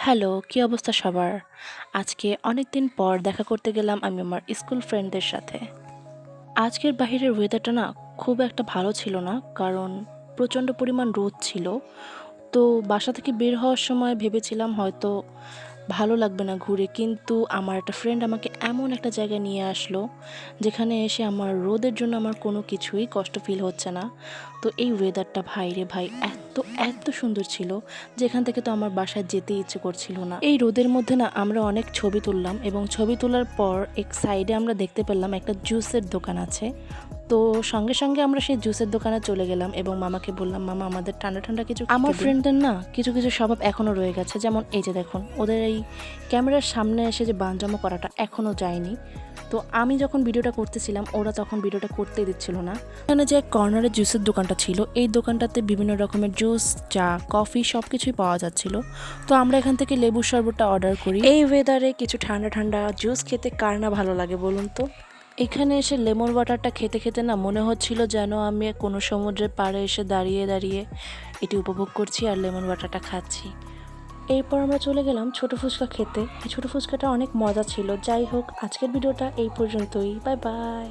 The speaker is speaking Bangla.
হ্যালো, কি অবস্থা সবার? আজকে অনেকদিন পর দেখা করতে গেলাম আমি আমার স্কুল ফ্রেন্ডদের সাথে। আজকের বাহিরের ওয়েদারটা না খুব একটা ভালো ছিল না, কারণ প্রচণ্ড পরিমাণ রোদ ছিল। তো বাসা থেকে বের হওয়ার সময় ভেবেছিলাম হয়তো ভালো লাগবে না ঘুরে, কিন্তু আমার একটা ফ্রেন্ড আমাকে এমন একটা জায়গায় নিয়ে আসলো যেখানে এসে আমার রোদের জন্য আমার কোনো কিছুই কষ্ট ফিল হচ্ছে না। তো এই ওয়েদারটা ভাই রে ভাই এত এত সুন্দর ছিল, যেখান থেকে তো আমার বাসায় যেতে ইচ্ছে করছিল না। এই রোদের মধ্যে না আমরা অনেক ছবি তুললাম, এবং ছবি তোলার পর এক সাইডে আমরা দেখতে পেলাম একটা জুসের দোকান আছে। তো সঙ্গে সঙ্গে আমরা সেই জুসের দোকানে চলে গেলাম এবং মামাকে বললাম, মামা আমাদের ঠান্ডা ঠান্ডা কিছু। আমার ফ্রেন্ডদের না কিছু কিছু স্বভাব এখনও রয়ে গেছে, যেমন এই যে দেখুন, ওদের এই ক্যামেরার সামনে এসে যে বানজামো করাটা এখনও যায়নি। তো আমি যখন ভিডিওটা করতেছিলাম ওরা তখন ভিডিওটা করতেই দিচ্ছিল না। এখানে যে কর্নারে জুসের দোকানটা ছিল, এই দোকানটাতে বিভিন্ন রকমের জুস, চা, কফি সব কিছুই পাওয়া যাচ্ছিল। তো আমরা এখান থেকে লেবুর শরবতটা অর্ডার করি। এই ওয়েদারে কিছু ঠান্ডা ঠান্ডা জুস খেতে কার না ভালো লাগে বলুন তো। এখানে এসে লেমন ওয়াটারটা খেতে খেতে না মনে হচ্ছিল যেন আমি কোনো সমুদ্রের পাড়ে এসে দাঁড়িয়ে দাঁড়িয়ে এটি উপভোগ করছি আর লেমন ওয়াটারটা খাচ্ছি। এরপর আমরা চলে গেলাম ছোটো ফুচকা খেতে। এই ছোটো ফুচকাটা অনেক মজা ছিল। যাই হোক, আজকের ভিডিওটা এই পর্যন্তই। Bye bye.